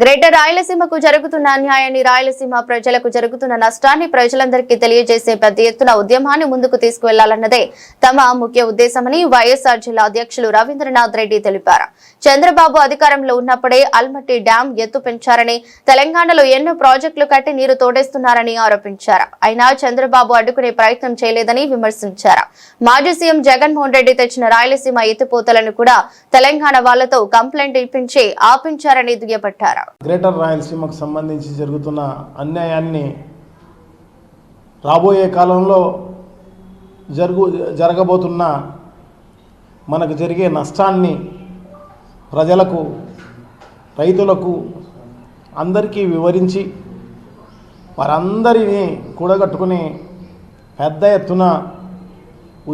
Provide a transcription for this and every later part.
Greater రాయలసీమకు జరుగుతున్న అన్యాయాన్ని, రాయలసీమ ప్రజలకు జరుగుతున్న నష్టాన్ని ప్రజలందరికీ తెలియజేసే పెద్ద ఎత్తున ఉద్యమాన్ని ముందుకు తీసుకువెళ్లాలన్నదే తమ ముఖ్య ఉద్దేశమని వైఎస్ఆర్ జిల్లా అధ్యక్షులు రవీంద్రనాథ్ రెడ్డి తెలిపారు. చంద్రబాబు అధికారంలో ఉన్నప్పుడే అల్మట్టి డ్యాం ఎత్తు పెంచారని, తెలంగాణలో ఎన్నో ప్రాజెక్టులు కట్టి నీరు తోడేస్తున్నారని ఆరోపించారు. అయినా చంద్రబాబు అడ్డుకునే ప్రయత్నం చేయలేదని విమర్శించారు. మాజీ సీఎం జగన్మోహన్ రెడ్డి తెచ్చిన రాయలసీమ ఎత్తిపోతలను కూడా తెలంగాణ వాళ్లతో కంప్లైంట్ ఇప్పించి ఆపించారని దుయ్యబట్టారు. గ్రేటర్ రాయలసీమకు సంబంధించి జరుగుతున్న అన్యాయాన్ని, రాబోయే కాలంలో జరగబోతున్న మనకు జరిగే నష్టాన్ని ప్రజలకు, రైతులకు అందరికీ వివరించి వారందరినీ కూడగట్టుకుని పెద్ద ఎత్తున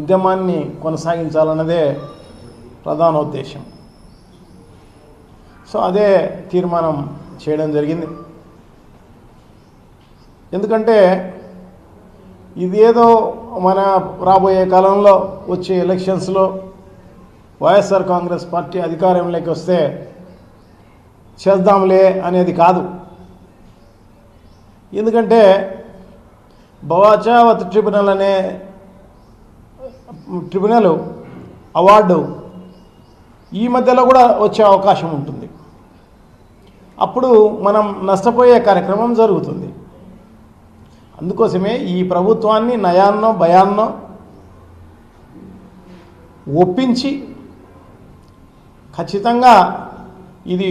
ఉద్యమాన్ని కొనసాగించాలన్నదే ప్రధాన ఉద్దేశం. సో అదే తీర్మానం చేయడం జరిగింది. ఎందుకంటే ఇదేదో మన రాబోయే కాలంలో వచ్చే ఎలక్షన్స్లో వైఎస్ఆర్ కాంగ్రెస్ పార్టీ అధికారంలోకి వస్తే చేద్దాంలే అనేది కాదు. ఎందుకంటే బవాచావత్ ట్రిబ్యునల్ అనే ట్రిబ్యునల్ అవార్డు ఈ మధ్యలో కూడా వచ్చే అవకాశం ఉంటుంది. అప్పుడు మనం నష్టపోయే కార్యక్రమం జరుగుతుంది. అందుకోసమే ఈ ప్రభుత్వాన్ని నయాన్నో భయాన్నో ఒప్పించి ఖచ్చితంగా ఇది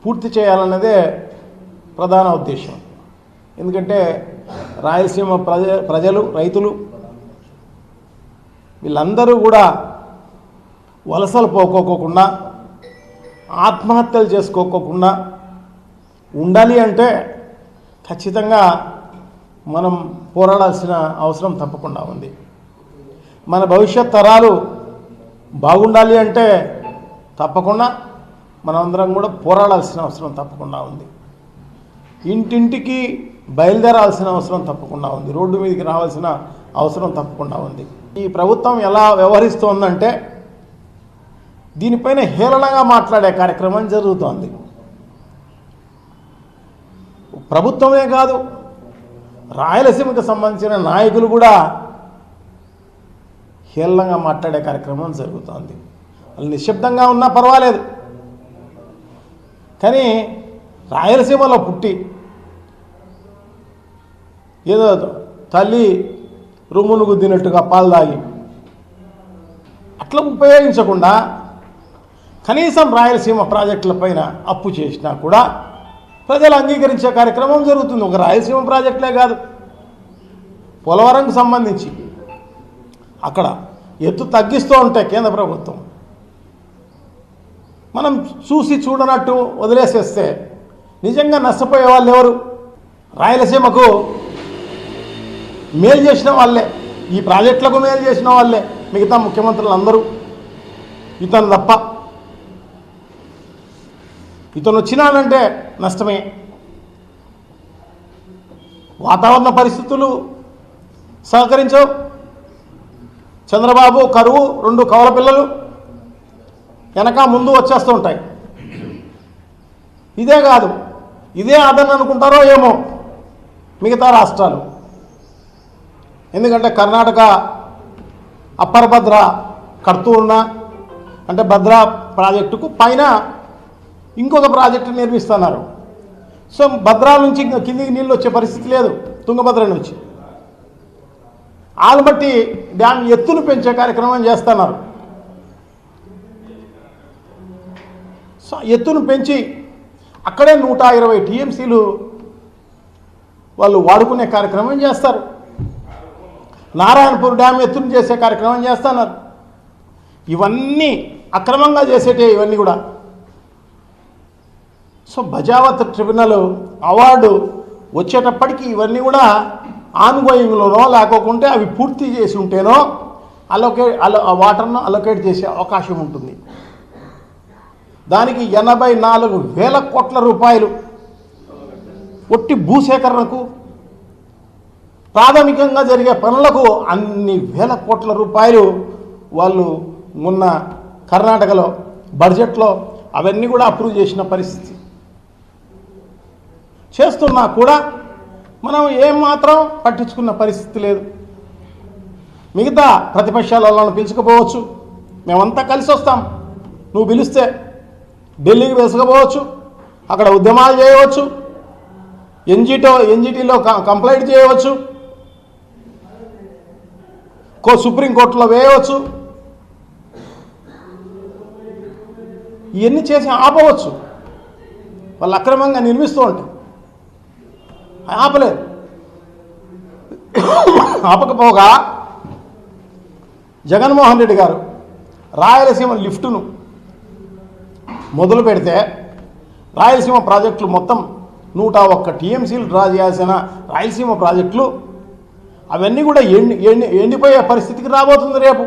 పూర్తి చేయాలన్నదే ప్రధాన ఉద్దేశం. ఎందుకంటే రాయలసీమ ప్రజలు, రైతులు వీళ్ళందరూ కూడా వలసలు పోకోకుండా, ఆత్మహత్యలు చేసుకోకుండా ఉండాలి అంటే ఖచ్చితంగా మనం పోరాడాల్సిన అవసరం తప్పకుండా ఉంది. మన భవిష్యత్ తరాలు బాగుండాలి అంటే తప్పకుండా మనమందరం కూడా పోరాడాల్సిన అవసరం తప్పకుండా ఉంది. ఇంటింటికి బయలుదేరాల్సిన అవసరం తప్పకుండా ఉంది. రోడ్డు మీదకి రావాల్సిన అవసరం తప్పకుండా ఉంది. ఈ ప్రభుత్వం ఎలా వ్యవహరిస్తోందంటే దీనిపైన హేళనగా మాట్లాడే కార్యక్రమం జరుగుతోంది. ప్రభుత్వమే కాదు, రాయలసీమకు సంబంధించిన నాయకులు కూడా హేళనగా మాట్లాడే కార్యక్రమం జరుగుతోంది. వాళ్ళు నిశ్శబ్దంగా ఉన్నా పర్వాలేదు, కానీ రాయలసీమలో పుట్టి ఏదో తల్లి రొమ్మును గుద్దినట్టుగా పాలు తాగి అట్లా ఉపయోగించకుండా కనీసం రాయలసీమ ప్రాజెక్టులపైన అప్పు చేసినా కూడా ప్రజలు అంగీకరించే కార్యక్రమం జరుగుతుంది. ఒక రాయలసీమ ప్రాజెక్టులే కాదు, పోలవరంకు సంబంధించి అక్కడ ఎత్తు తగ్గిస్తూ ఉంటాయి కేంద్ర ప్రభుత్వం. మనం చూసి చూడనట్టు వదిలేసేస్తే నిజంగా నష్టపోయే వాళ్ళు ఎవరు? రాయలసీమకు మేలు చేసిన వాళ్ళే, ఈ ప్రాజెక్టులకు మేలు చేసిన వాళ్ళే. మిగతా ముఖ్యమంత్రులు అందరూ ఇతను తప్ప. ఇతను వచ్చినాడంటే నష్టమే. వాతావరణ పరిస్థితులు సహకరించవు. చంద్రబాబు కరువు, 2 కవల పిల్లలు వెనక ముందు వచ్చేస్తూ ఉంటాయి. ఇదే కాదు, ఇదే అదని అనుకుంటారో ఏమో మిగతా రాష్ట్రాలు. ఎందుకంటే కర్ణాటక అప్పర్ భద్ర కడుతూ ఉన్నా, అంటే భద్రా ప్రాజెక్టుకు పైన ఇంకొక ప్రాజెక్టు నిర్మిస్తున్నారు. సో భద్రా నుంచి కిందికి నీళ్ళు వచ్చే పరిస్థితి లేదు. తుంగభద్ర నుంచి ఆల్మట్టి డ్యామ్ ఎత్తును పెంచే కార్యక్రమం చేస్తున్నారు. సో ఎత్తును పెంచి అక్కడే 120 టీఎంసీలు వాళ్ళు వాడుకునే కార్యక్రమం చేస్తారు. నారాయణపూర్ డ్యామ్ ఎత్తును చేసే కార్యక్రమం చేస్తున్నారు. ఇవన్నీ అక్రమంగా చేసేటే ఇవన్నీ కూడా. సో బజావత్ ట్రిబ్యునల్ అవార్డు వచ్చేటప్పటికి ఇవన్నీ కూడా ఆన్గోయింగ్లోనో లేకపోతే అవి పూర్తి చేసి ఉంటేనో వాటర్ను అలొకేట్ చేసే అవకాశం ఉంటుంది. దానికి 84,000 కోట్ల రూపాయలు ఒట్టి భూసేకరణకు, ప్రాథమికంగా జరిగే పనులకు అన్ని వేల కోట్ల రూపాయలు వాళ్ళు మొన్న కర్ణాటకలో బడ్జెట్లో అవన్నీ కూడా అప్రూవ్ చేసిన పరిస్థితి. చేస్తున్నా కూడా మనం ఏమాత్రం పట్టించుకున్న పరిస్థితి లేదు. మిగతా ప్రతిపక్షాల వాళ్ళని పిలుచుకుపోవచ్చు, మేమంతా కలిసి వస్తాం. నువ్వు పిలిస్తే ఢిల్లీకి వేసుకుపోవచ్చు, అక్కడ ఉద్యమాలు చేయవచ్చు, ఎన్జిటీలో కంప్లైంట్ చేయవచ్చు, సుప్రీంకోర్టులో వేయవచ్చు, ఇవన్నీ చేసి ఆపవచ్చు. వాళ్ళు అక్రమంగా నిర్మిస్తూ ఉంటారు, ఆపలేదు. ఆపకపోగా జగన్మోహన్ రెడ్డి గారు రాయలసీమ లిఫ్టును మొదలు పెడితే రాయలసీమ ప్రాజెక్టులు మొత్తం 101 టీఎంసీలు డ్రా చేయాల్సిన రాయలసీమ ప్రాజెక్టులు అవన్నీ కూడా ఎండిపోయే పరిస్థితికి రాబోతుంది రేపు.